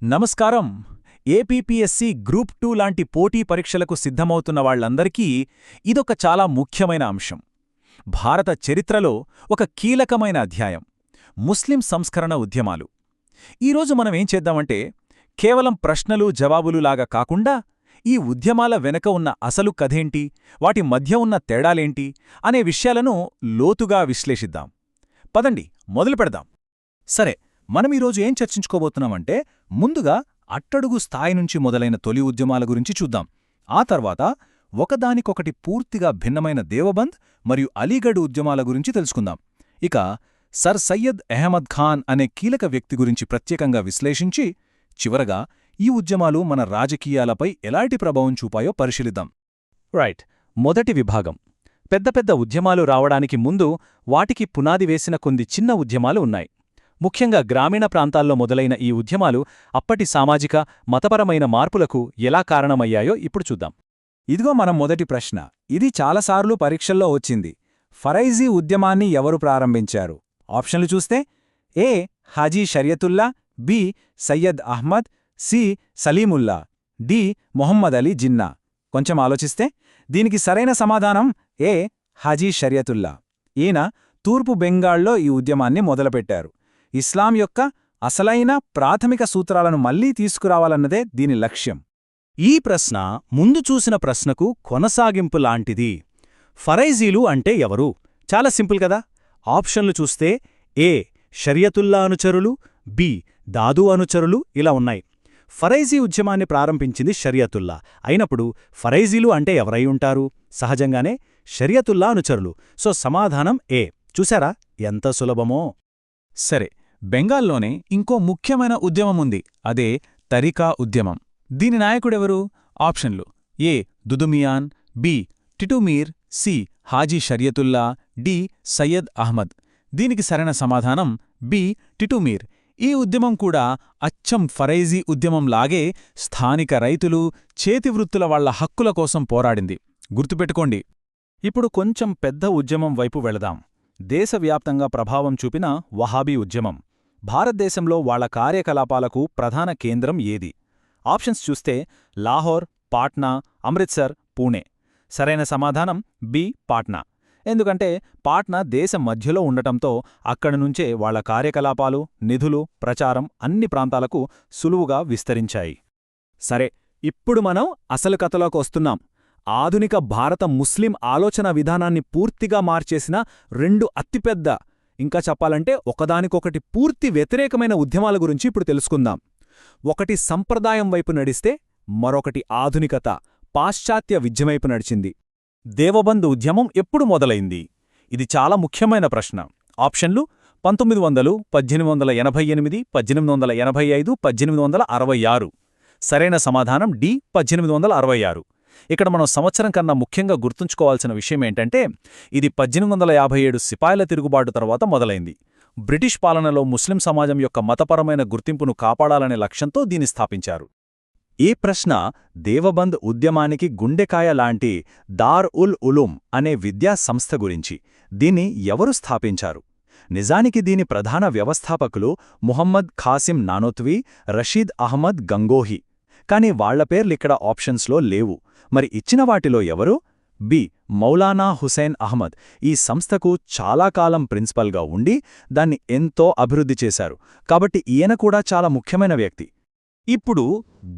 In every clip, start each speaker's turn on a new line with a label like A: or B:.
A: నమస్కారం. APPSC group 2 లాంటి పోటీ పరీక్షలకు సిద్ధమవుతున్న వాళ్లందరికీ ఇదొక చాలా ముఖ్యమైన అంశం. భారత చరిత్రలో ఒక కీలకమైన అధ్యాయం ముస్లిం సంస్కరణ ఉద్యమాలు. ఈరోజు మనమేం చేద్దామంటే, కేవలం ప్రశ్నలు జవాబులులాగా కాకుండా ఈ ఉద్యమాల వెనక ఉన్న అసలు కథేంటి, వాటి మధ్య ఉన్న తేడాలేంటి అనే విషయాలను లోతుగా విశ్లేషిద్దాం. పదండి, మొదలు పెడదాం. సరే, మనం ఈరోజు ఏం చర్చించుకోబోతున్నామంటే, ముందుగా అట్టడుగు స్థాయి నుంచి మొదలైన తొలి ఉద్యమాల గురించి చూద్దాం. ఆ తర్వాత ఒకదానికొకటి పూర్తిగా భిన్నమైన దేవబంద్ మరియు అలీగఢ్ ఉద్యమాల గురించి తెలుసుకుందాం. ఇక సర్ సయ్యద్ అహ్మద్ ఖాన్ అనే కీలక వ్యక్తి గురించి ప్రత్యేకంగా విశ్లేషించి, చివరగా ఈ ఉద్యమాలు మన రాజకీయాలపై ఎలాంటి ప్రభావం చూపాయో పరిశీలిద్దాం. రైట్, మొదటి విభాగం. పెద్ద పెద్ద ఉద్యమాలు రావడానికి ముందు వాటికి పునాది వేసిన కొన్ని చిన్న ఉద్యమాలు ఉన్నాయి. ముఖ్యంగా గ్రామీణ ప్రాంతాల్లో మొదలైన ఈ ఉద్యమాలు అప్పటి సామాజిక, మతపరమైన మార్పులకు ఎలా కారణమయ్యాయో ఇప్పుడు చూద్దాం.
B: ఇదిగో మనం మొదటి ప్రశ్న. ఇది చాలాసార్లు పరీక్షల్లో వచ్చింది. ఫరైజీ ఉద్యమాన్ని ఎవరు ప్రారంభించారు? ఆప్షన్లు చూస్తే A. Haji Shariatullah, B. Syed Ahmad, C. Salimullah, D. Mohammad Ali Jinnah. కొంచెం ఆలోచిస్తే దీనికి సరైన సమాధానం ఏ. హాజీ షరియతుల్లా. ఈయన తూర్పు బెంగాల్లో ఈ ఉద్యమాన్ని మొదలుపెట్టారు. ఇస్లాం యొక్క అసలైన ప్రాథమిక సూత్రాలను మళ్లీ తీసుకురావాలన్నదే దీని లక్ష్యం.
A: ఈ ప్రశ్న ముందు చూసిన ప్రశ్నకు కొనసాగింపు లాంటిది. ఫరైజీలు అంటే ఎవరు? చాలా సింపుల్ కదా. ఆప్షన్లు చూస్తే ఏ. షరియతుల్లా అనుచరులు, బి. దాదు అనుచరులు ఇలా ఉన్నాయి. ఫరైజీ ఉద్యమాన్ని ప్రారంభించింది షరియతుల్లా అయినప్పుడు ఫరైజీలు అంటే ఎవరై ఉంటారు? సహజంగానే షరియతుల్లా అనుచరులు. సో సమాధానం ఏ. చూశారా ఎంత సులభమో?
B: సరే, బెంగాల్లోనే ఇంకో ముఖ్యమైన ఉద్యమముంది. అదే తరికా ఉద్యమం. దీని నాయకుడెవరు? ఆప్షన్లు A. Dudu Miyan, B. Titumir, C. Haji Shariatullah, D. Syed Ahmad. దీనికి సరైన సమాధానం బి. టిటుమీర్. ఈ ఉద్యమం కూడా అచ్చం ఫరైజీ ఉద్యమంలాగే స్థానిక రైతులు, చేతివృత్తుల వాళ్ల హక్కుల కోసం పోరాడింది. గుర్తుపెట్టుకోండి.
A: ఇప్పుడు కొంచెం పెద్ద ఉద్యమం వైపు వెళదాం. దేశవ్యాప్తంగా ప్రభావం చూపిన వహాబీ ఉద్యమం. భారతదేశంలో వాళ్ల కార్యకలాపాలకు ప్రధాన కేంద్రం ఏది? ఆప్షన్స్ చూస్తే లాహోర్, పాట్నా, అమృత్సర్, పూణే. సరైన సమాధానం బి. పాట్నా. ఎందుకంటే పాట్నా దేశం మధ్యలో ఉండటంతో అక్కడి నుంచే వాళ్ల కార్యకలాపాలు, నిధులు, ప్రచారం అన్ని ప్రాంతాలకు సులువుగా విస్తరించాయి.
B: సరే, ఇప్పుడు మనం అసలు కథలోకొస్తున్నాం. ఆధునిక భారత ముస్లిం ఆలోచన విధానాన్ని పూర్తిగా మార్చేసిన రెండు అతిపెద్ద, ఇంకా చెప్పాలంటే ఒకదానికొకటి పూర్తి వ్యతిరేకమైన ఉద్యమాల గురించి ఇప్పుడు తెలుసుకుందాం. ఒకటి సంప్రదాయం వైపు నడిస్తే, మరొకటి ఆధునికత, పాశ్చాత్య విద్యవైపు నడిచింది.
A: దేవబంద్ ఉద్యమం ఎప్పుడు మొదలైంది? ఇది చాలా ముఖ్యమైన ప్రశ్న. ఆప్షన్లు 1900, 1888, 1885, 1866. సరైన సమాధానం డి. 1866. ఇక్కడ మనం సంవత్సరం కన్నా ముఖ్యంగా గుర్తుంచుకోవాల్సిన విషయమేంటంటే, ఇది 1857 సిపాయిల తిరుగుబాటు తర్వాత మొదలైంది. బ్రిటిష్ పాలనలో ముస్లిం సమాజం యొక్క మతపరమైన గుర్తింపును కాపాడాలనే లక్ష్యంతో దీన్ని స్థాపించారు. ఈ ప్రశ్న దేవబంద్ ఉద్యమానికి గుండెకాయ లాంటి దార్ ఉల్ ఉలూం అనే విద్యా సంస్థ గురించి. దీన్ని ఎవరు స్థాపించారు? నిజానికి దీని ప్రధాన వ్యవస్థాపకులు ముహమ్మద్ ఖాసిం నానోత్వీ, రషీద్ అహ్మద్ గంగోహీ. కాని వాళ్ల పేర్లిక్కడ ఆప్షన్స్లో లేవు. మరి ఇచ్చిన వాటిలో ఎవరు? బి. మౌలానా హుసైన్ అహ్మద్. ఈ సంస్థకు చాలా కాలం ప్రిన్సిపల్గా ఉండి దాన్ని ఎంతో అభివృద్ధి చేశారు. కాబట్టి ఈయన కూడా చాలా ముఖ్యమైన వ్యక్తి. ఇప్పుడు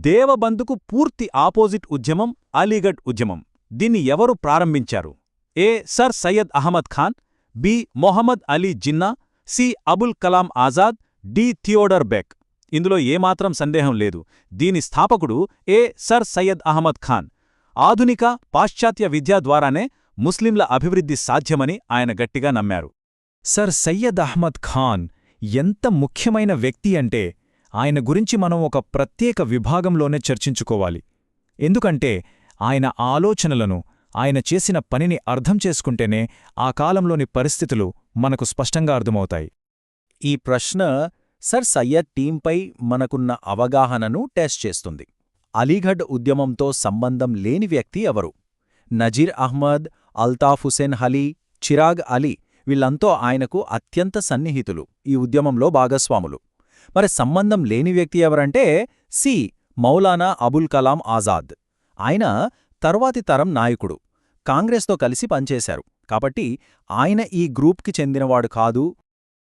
A: దేవబంద్కు పూర్తి ఆపోజిట్ ఉద్యమం అలీగఢ్ ఉద్యమం. దీన్ని ఎవరు ప్రారంభించారు? A. Sir Syed Ahmad Khan, B. Mohammad Ali Jinnah, C. Abul Kalam Azad, D. Theodore Beck. ఇందులో ఏమాత్రం సందేహం లేదు. దీని స్థాపకుడు ఏ. సర్ సయ్యద్ అహ్మద్ ఖాన్. ఆధునిక పాశ్చాత్య విద్య ద్వారానే ముస్లింల అభివృద్ధి సాధ్యమని ఆయన గట్టిగా నమ్మారు.
B: సర్ సయ్యద్ అహ్మద్ ఖాన్ ఎంత ముఖ్యమైన వ్యక్తి అంటే, ఆయన గురించి మనం ఒక ప్రత్యేక విభాగంలోనే చర్చించుకోవాలి. ఎందుకంటే ఆయన ఆలోచనలను, ఆయన చేసిన పనిని అర్థం చేసుకుంటేనే ఆ కాలంలోని పరిస్థితులు మనకు స్పష్టంగా అర్థమవుతాయి.
A: ఈ ప్రశ్న సర్ సయ్యద్ టీంపై మనకున్న అవగాహనను టెస్ట్ చేస్తుంది. అలీగఢ్ ఉద్యమంతో సంబంధం లేని వ్యక్తి ఎవరు? నజీర్ అహ్మద్, అల్తాఫ్ హుసేన్ అలీ, చిరాగ్ అలీ వీళ్లంతా ఆయనకు అత్యంత సన్నిహితులు, ఈ ఉద్యమంలో భాగస్వాములు. మరి సంబంధం లేని వ్యక్తి ఎవరంటే సి మౌలానా అబుల్ కలాం ఆజాద్. ఆయన తర్వాతి తరం నాయకుడు. కాంగ్రెస్తో కలిసి పనిచేశారు కాబట్టి ఆయన ఈ గ్రూప్కి చెందినవాడు కాదు.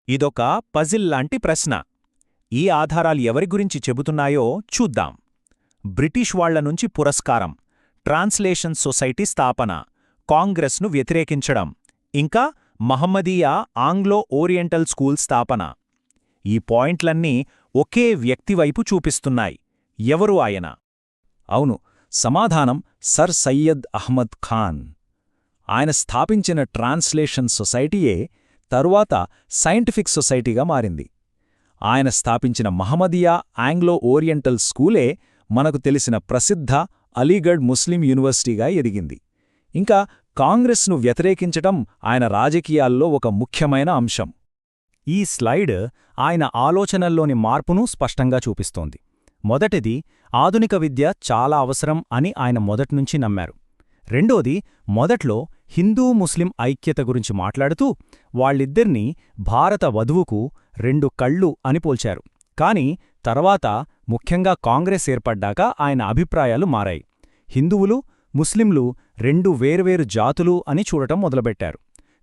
A: ఇదొక పజిల్ లాంటి ప్రశ్న. ఈ ఆధారాలు ఎవరి గురించి చెబుతున్నాయో చూద్దాం. బ్రిటిష్ వాళ్ల నుంచి పురస్కారం, ట్రాన్స్లేషన్ సొసైటీ స్థాపన, కాంగ్రెస్ను వ్యతిరేకించడం, ఇంకా మహమ్మదీయా ఆంగ్లో ఓరియంటల్ స్కూల్ స్థాపన. ఈ పాయింట్లన్నీ ఒకే వ్యక్తివైపు చూపిస్తున్నాయి. ఎవరు ఆయన? అవును, సమాధానం సర్ సయ్యద్ అహ్మద్ ఖాన్. ఆయన స్థాపించిన ట్రాన్స్లేషన్ సొసైటీయే తరువాత సైంటిఫిక్ సొసైటీగా మారింది. ఆయన స్థాపించిన మహమ్మదీయా ఆంగ్లో ఓరియంటల్ స్కూలే మనకు తెలిసిన ప్రసిద్ధ అలీగఢ్ ముస్లిం యూనివర్సిటీగా ఎదిగింది. ఇంకా కాంగ్రెస్ను వ్యతిరేకించటం ఆయన రాజకీయాల్లో ఒక ముఖ్యమైన అంశం. ఈ స్లైడ్ ఆయన ఆలోచనల్లోని మార్పును స్పష్టంగా చూపిస్తోంది. మొదటిది, ఆధునిక విద్య చాలా అవసరం అని ఆయన మొదట్నుంచి నమ్మారు. రెండోది, మొదట్లో హిందూ ముస్లిం ఐక్యత గురించి మాట్లాడుతూ వాళ్ళిద్దరినీ భారత వధువుకు 2 కళ్ళు అని పోల్చారు. కాని తర్వాత ముఖ్యంగా కాంగ్రెస్ ఏర్పడ్డాక ఆయన అభిప్రాయాలు మారాయి. హిందువులు, ముస్లింలు 2 వేర్వేరు జాతులు అని చూడటం మొదలుపెట్టారు.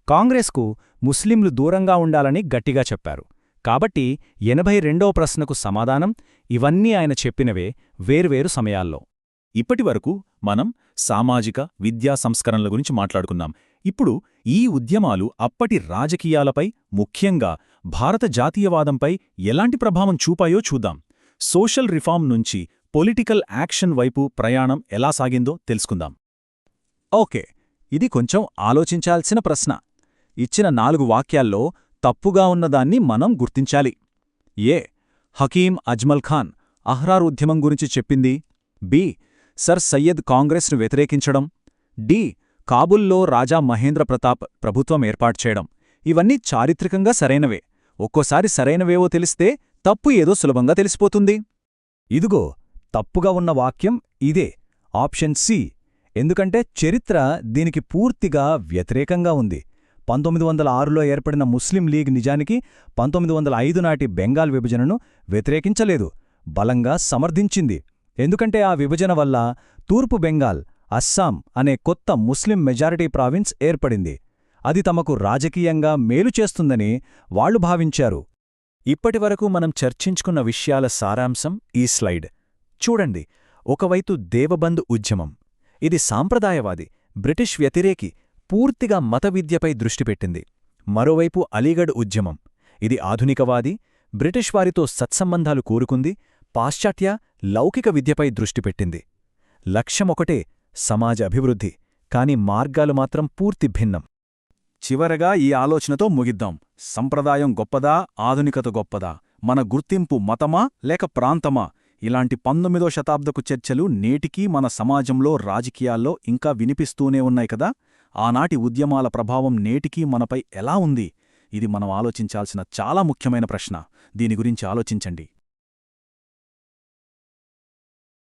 A: కాంగ్రెస్కు ముస్లింలు దూరంగా ఉండాలని గట్టిగా చెప్పారు. కాబట్టి 82వ ప్రశ్నకు సమాధానం ఇవన్నీ ఆయన చెప్పినవే వేర్వేరు సమయాల్లో. ఇప్పటివరకు మనం సామాజిక, విద్యా సంస్కరణల గురించి మాట్లాడుకున్నాం. ఇప్పుడు ఈ ఉద్యమాలు అప్పటి రాజకీయాలపై, ముఖ్యంగా భారత జాతీయవాదంపై ఎలాంటి ప్రభావం చూపాయో చూద్దాం. సోషల్ రిఫార్మ్ నుంచి పొలిటికల్ యాక్షన్ వైపు ప్రయాణం ఎలా సాగిందో తెలుసుకుందాం. ఓకే, ఇది కొంచెం ఆలోచించాల్సిన ప్రశ్న. ఇచ్చిన 4 వాక్యాల్లో తప్పుగా ఉన్నదాన్ని మనం గుర్తించాలి. ఏ. హకీం అజ్మల్ ఖాన్ అహ్రార్ ఉద్యమం గురించి చెప్పింది. బి. సర్ సయ్యద్ కాంగ్రెస్ను వ్యతిరేకించడం. డి. కాబుల్లో రాజా మహేంద్ర ప్రతాప్ ప్రభుత్వం ఏర్పాటు చేయడం. ఇవన్నీ చారిత్రకంగా సరైనవే. ఒక్కోసారి సరైనవేవో తెలిస్తే తప్పు ఏదో సులభంగా తెలిసిపోతుంది. ఇదిగో తప్పుగా ఉన్న వాక్యం ఇదే, ఆప్షన్ సి. ఎందుకంటే చరిత్ర దీనికి పూర్తిగా వ్యతిరేకంగా ఉంది. 1906లో ఏర్పడిన ముస్లిం లీగ్ నిజానికి 1905 నాటి బెంగాల్ విభజనను వ్యతిరేకించలేదు, బలంగా సమర్థించింది. ఎందుకంటే ఆ విభజన వల్ల తూర్పు బెంగాల్, అస్సాం అనే కొత్త ముస్లిం మెజారిటీ ప్రావిన్స్ ఏర్పడింది. అది తమకు రాజకీయంగా మేలు చేస్తుందని వాళ్లు భావించారు. ఇప్పటివరకు మనం చర్చించుకున్న విషయాల సారాంశం ఈ స్లైడ్ చూడండి. ఒకవైపు దేవబంద్ ఉద్యమం, ఇది సాంప్రదాయవాది, బ్రిటిష్ వ్యతిరేకి, పూర్తిగా మత విద్యపై దృష్టిపెట్టింది. మరోవైపు అలీగఢ్ ఉద్యమం, ఇది ఆధునికవాది, బ్రిటిష్ వారితో సత్సంబంధాలు కోరుకుంది, పాశ్చాత్య లౌకిక విద్యపై దృష్టిపెట్టింది. లక్ష్యమొకటే, సమాజ అభివృద్ధి, కాని మార్గాలు మాత్రం పూర్తి భిన్నం. చివరగా ఈ ఆలోచనతో ముగిద్దాం. సంప్రదాయం గొప్పదా, ఆధునికత గొప్పదా? మన గుర్తింపు మతమా లేక ప్రాంతమా? ఇలాంటి 19వ శతాబ్దపు చర్చలు నేటికీ మన సమాజంలో, రాజకీయాల్లో ఇంకా వినిపిస్తూనే ఉన్నాయి కదా. ఆనాటి ఉద్యమాల ప్రభావం నేటికీ మనపై ఎలా ఉంది? ఇది మనం ఆలోచించాల్సిన చాలా ముఖ్యమైన ప్రశ్న. దీని గురించి ఆలోచించండి.